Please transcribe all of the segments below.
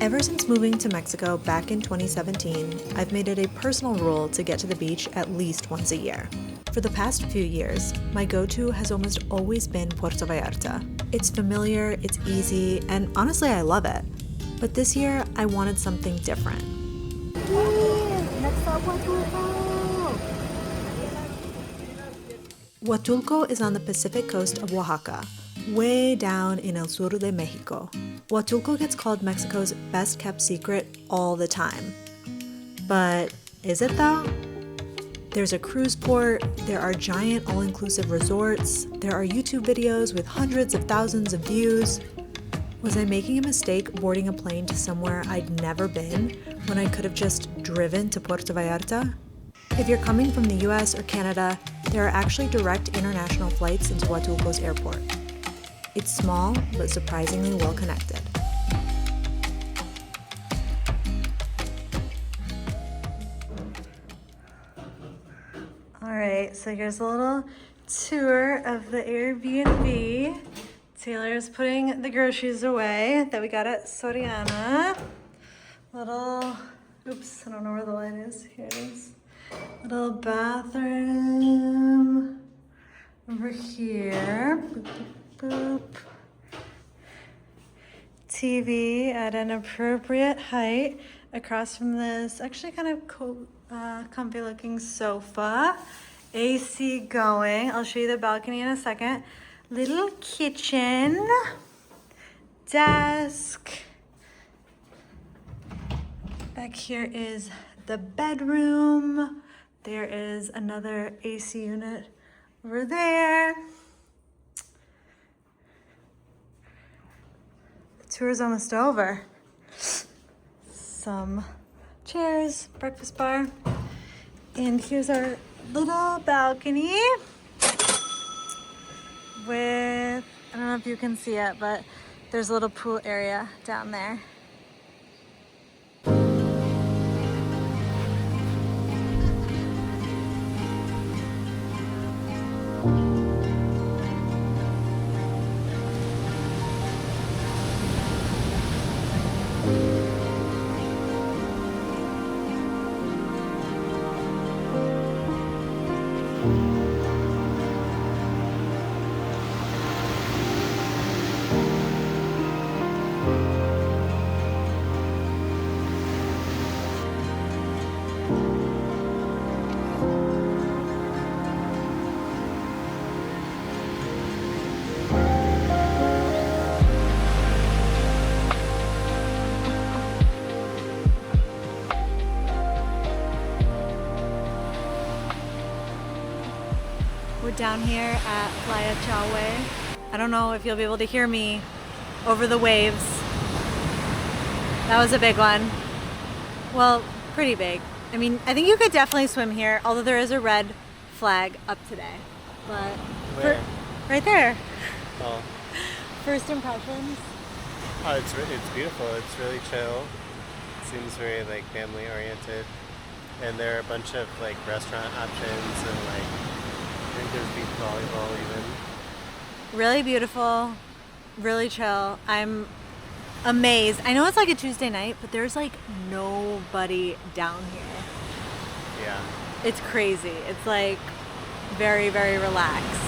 Ever since moving to Mexico back in 2017, I've made it a personal rule to get to the beach at least once a year. For the past few years, my go-to has almost always been Puerto Vallarta. It's familiar, it's easy, and honestly I love it. But this year, I wanted something different. Next up, Huatulco! Huatulco is on the Pacific coast of Oaxaca, way down in el sur de Mexico. Huatulco gets called Mexico's best-kept secret all the time. But is it though? There's a cruise port, there are giant all-inclusive resorts, there are YouTube videos with hundreds of thousands of views. Was I making a mistake boarding a plane to somewhere I'd never been when I could have just driven to Puerto Vallarta? If you're coming from the US or Canada, there are actually direct international flights into Huatulco's airport. It's small, but surprisingly well connected. All right, so here's a little tour of the Airbnb. Taylor's putting the groceries away that we got at Soriana. Little, oops, I don't know where the light is. Here it is. Little bathroom over here. Boop, boop, boop. TV at an appropriate height across from this actually kind of comfy looking sofa. AC going. I'll show you the balcony in a second. Little kitchen, desk. Back here is the bedroom. There is another AC unit over there. The tour is almost over. Some chairs, breakfast bar. And here's our little balcony with, I don't know if you can see it, but there's a little pool area down there. We're down here at Playa Maguey. I don't know if you'll be able to hear me over the waves. That was a big one. Well, pretty big. I mean, I think you could definitely swim here, although there is a red flag up today. But right there. Oh. First impressions? Oh, it's beautiful. It's really chill. It seems very like family oriented, and there are a bunch of like restaurant options and like I think there's beach volleyball even. Really beautiful, really chill. I'm amazed. I know it's like a Tuesday night, but there's like nobody down here. Yeah. It's crazy. It's like very, very relaxed.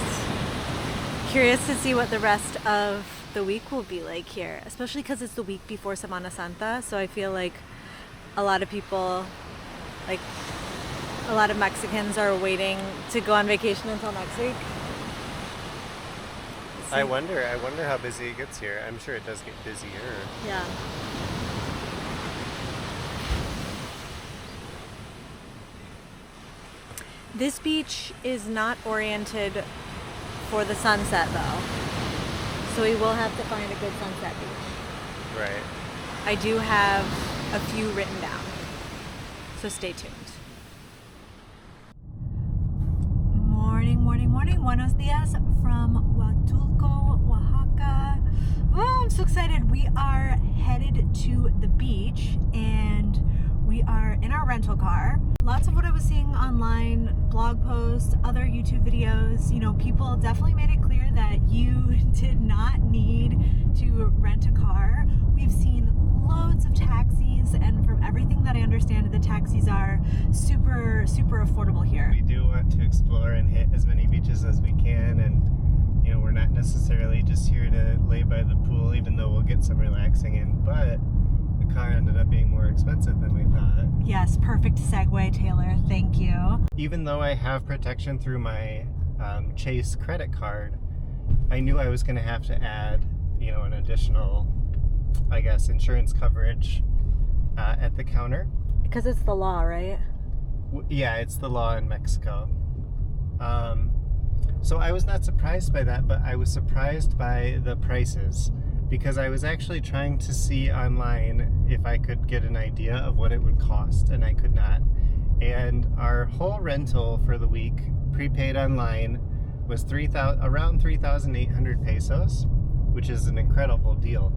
Curious to see what the rest of the week will be like here, especially because it's the week before Semana Santa. So I feel like a lot of people, like a lot of Mexicans, are waiting to go on vacation until next week. I wonder how busy it gets here. I'm sure it does get busier. Yeah. This beach is not oriented for the sunset though. So we will have to find a good sunset beach. Right. I do have a few written down. So stay tuned. Morning. Buenos dias from Huatulco, Oaxaca. Oh, I'm so excited. We are headed to the beach and we are in our rental car. Lots of what I was seeing online, blog posts, other YouTube videos, you know, people definitely made it clear that you did not need to rent a car. We've seen loads of Everything that I understand, the taxis are super, super affordable here. We do want to explore and hit as many beaches as we can, and we're not necessarily just here to lay by the pool, even though we'll get some relaxing in, but the car ended up being more expensive than we thought. Yes, perfect segue, Taylor. Thank you. Even though I have protection through my Chase credit card, I knew I was going to have to add, an additional, I guess, insurance coverage at the counter. Because it's the law, right? Yeah, it's the law in Mexico. So I was not surprised by that, but I was surprised by the prices, because I was actually trying to see online if I could get an idea of what it would cost, and I could not. And our whole rental for the week, prepaid online, was around 3,800 pesos, which is an incredible deal.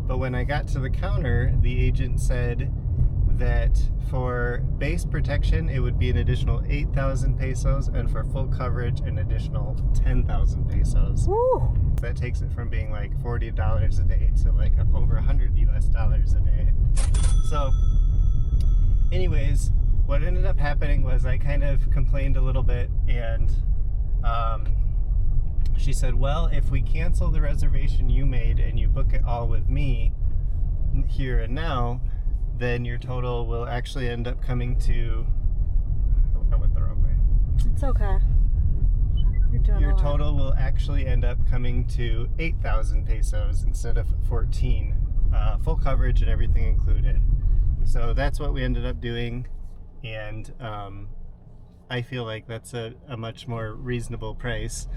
But when I got to the counter, the agent said that for base protection it would be an additional 8,000 pesos, and for full coverage an additional 10,000 pesos. Woo! That takes it from being like $40 a day to like over $100 US a day. So anyways, what ended up happening was I kind of complained a little bit, and she said, well, if we cancel the reservation you made and you book it all with me here and now, then your total will actually end up coming to... Oh, I went the wrong way. It's okay. You're doing Your a lot. total will actually end up coming to 8,000 pesos instead of 14. Full coverage and everything included. So that's what we ended up doing, and I feel like that's a much more reasonable price.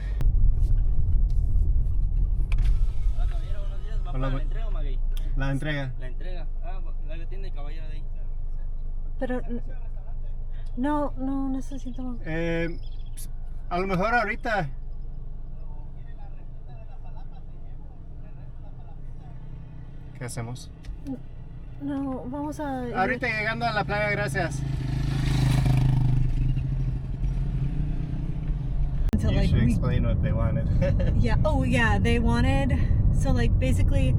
Hola, caballero, buenos días. ¿Va para La Entrega o Maguey? La Entrega. La Entrega. Ah, la que tiene caballero de ahí. Pero no necesitamos. A lo mejor ahorita. ¿Qué hacemos? No, vamos a... Ahorita llegando a la playa, gracias. So, You like, should explain what they wanted. Yeah. Oh, yeah. They wanted. So, like, basically,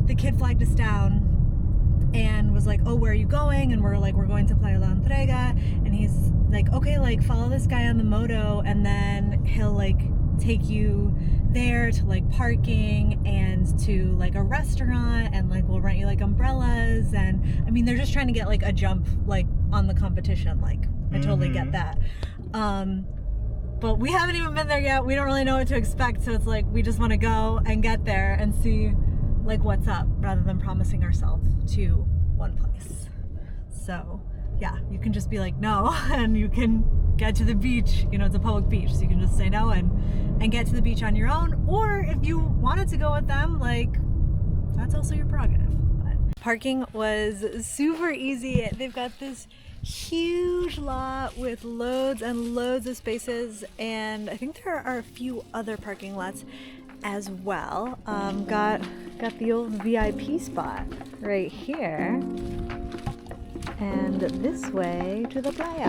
the kid flagged us down and was like, "Oh, where are you going?" And we're like, "We're going to Playa La Entrega." And he's like, "Okay, like, follow this guy on the moto, and then he'll like take you there to like parking and to like a restaurant, and like we'll rent you like umbrellas." And I mean, they're just trying to get like a jump like on the competition. Like, I totally get that. But we haven't even been there yet. We don't really know what to expect. So it's like, we just want to go and get there and see like what's up, rather than promising ourselves to one place. So yeah, you can just be like, no, and you can get to the beach. It's a public beach, so you can just say no and get to the beach on your own. Or if you wanted to go with them, like, that's also your prerogative. But parking was super easy. They've got this huge lot with loads and loads of spaces, and I think there are a few other parking lots as well. Got the old VIP spot right here, and this way to the playa.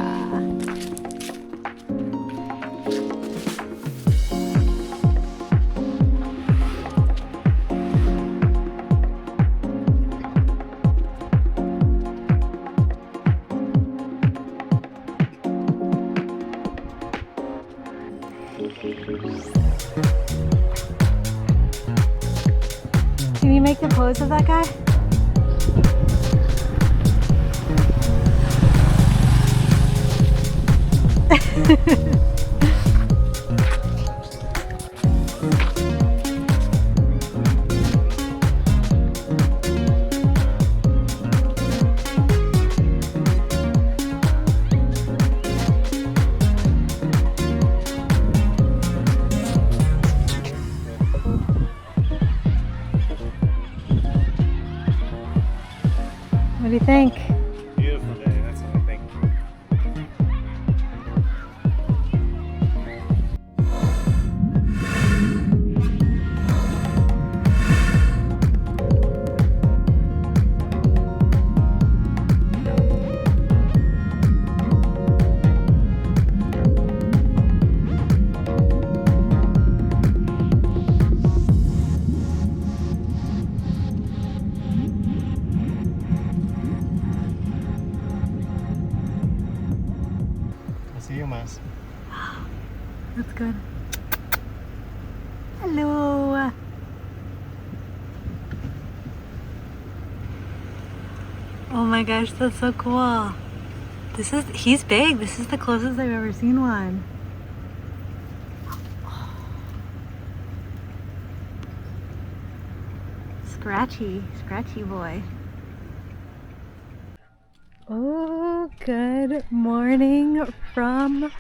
Can you make the pose of that guy? What do you think? Beautiful day, that's what I think. más. That's good. Hello. Oh my gosh, that's so cool. He's big. This is the closest I've ever seen one. Scratchy boy. Oh, good morning from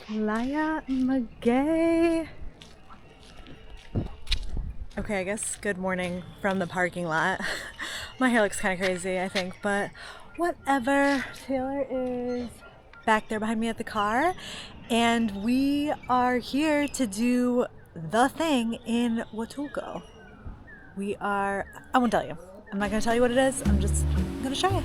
Playa Maguey. Okay, I guess good morning from the parking lot. My hair looks kind of crazy, I think, but whatever. Taylor is back there behind me at the car, and we are here to do the thing in Huatulco. I won't tell you. I'm not going to tell you what it is. I'm just going to show you.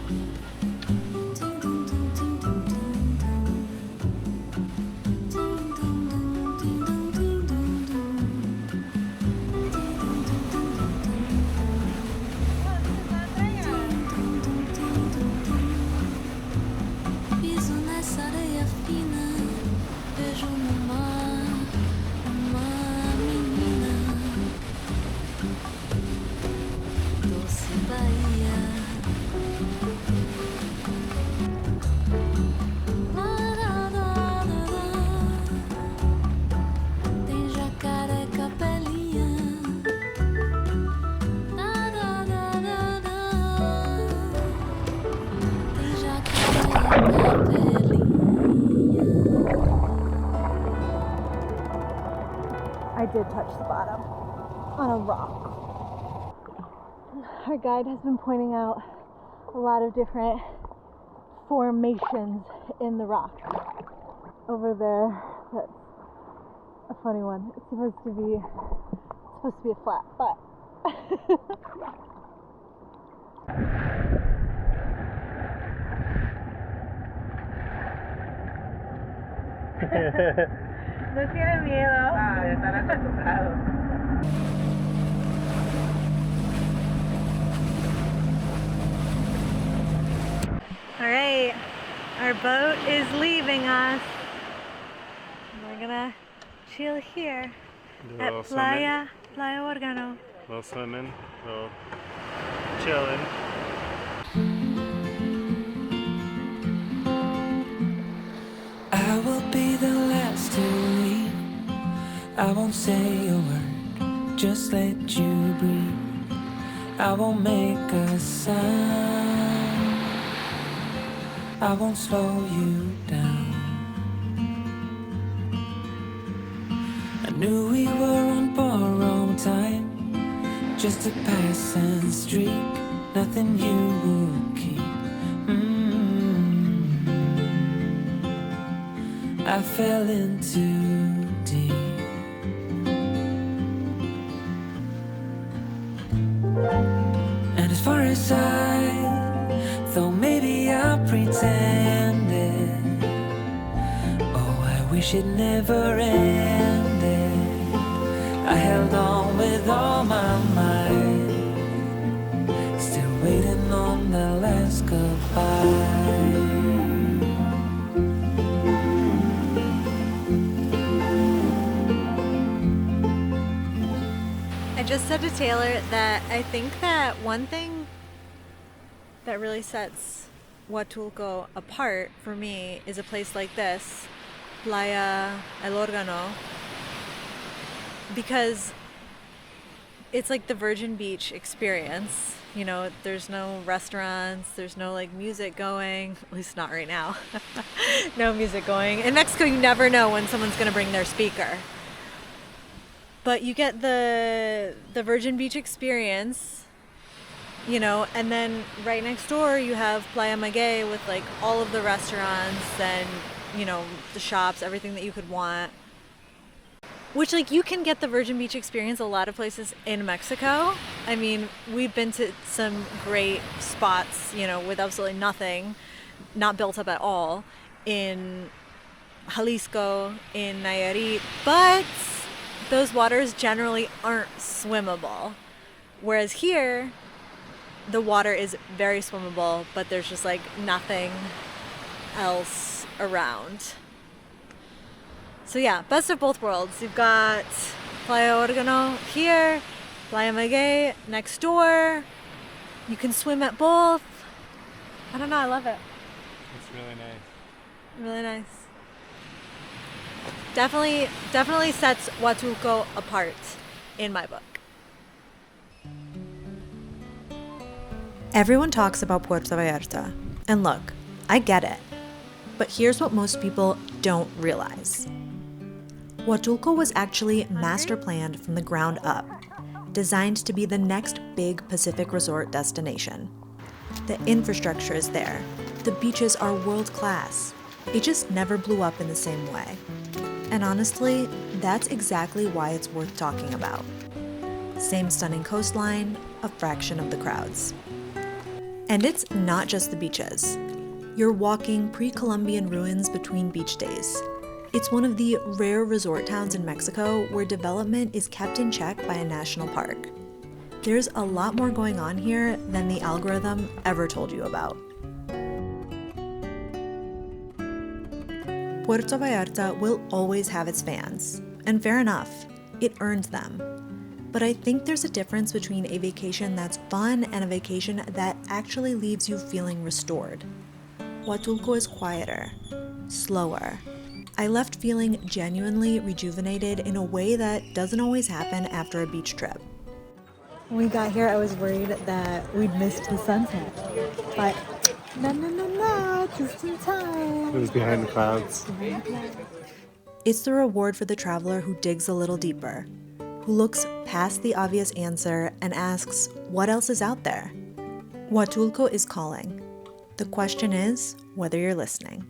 I did touch the bottom on a rock. Our guide has been pointing out a lot of different formations in the rock. Over there, that's a funny one. It's supposed to be a flat, but no tiene miedo. Ah, ya están acostumbrados. all right, our boat is leaving us. We're gonna chill here at Playa Organo. Little swimming, little chilling. I will be the last to leave. I won't say a word, just let you breathe. I won't make a sound, I won't slow you down. I knew we were on borrowed time, just a passing streak, nothing you would keep. I fell in too deep. And as far as I thought maybe I pretended, oh, I wish it never ended. I held on with all my might, still waiting on the last goodbye. I just said to Taylor that I think that one thing that really sets Huatulco apart for me is a place like this, Playa El Organo, because it's like the Virgin Beach experience. You know, there's no restaurants, there's no like music going, at least not right now. No music going. In Mexico, you never know when someone's gonna bring their speaker. But you get the Virgin Beach experience, you know, and then right next door you have Playa Maguey with like all of the restaurants and, you know, the shops, everything that you could want. Which, like, you can get the Virgin Beach experience a lot of places in Mexico. I mean, we've been to some great spots, you know, with absolutely nothing, not built up at all, in Jalisco, in Nayarit, but those waters generally aren't swimmable. Whereas here, the water is very swimmable, but there's just like nothing else around. So yeah, best of both worlds. You've got Playa Organo here, Playa Maguey next door. You can swim at both. I don't know, I love it. It's really nice. Really nice. Definitely sets Huatulco apart in my book. Everyone talks about Puerto Vallarta. And look, I get it. But here's what most people don't realize. Huatulco was actually master planned from the ground up, designed to be the next big Pacific resort destination. The infrastructure is there. The beaches are world class. It just never blew up in the same way. And honestly, that's exactly why it's worth talking about. Same stunning coastline, a fraction of the crowds. And it's not just the beaches. You're walking pre-Columbian ruins between beach days. It's one of the rare resort towns in Mexico where development is kept in check by a national park. There's a lot more going on here than the algorithm ever told you about. Puerto Vallarta will always have its fans, and fair enough, it earned them. But I think there's a difference between a vacation that's fun and a vacation that actually leaves you feeling restored. Huatulco is quieter, slower. I left feeling genuinely rejuvenated in a way that doesn't always happen after a beach trip. When we got here, I was worried that we'd missed the sunset, but no, just in time. It was behind the clouds. It's the reward for the traveler who digs a little deeper, who looks past the obvious answer and asks, what else is out there? Huatulco is calling. The question is whether you're listening.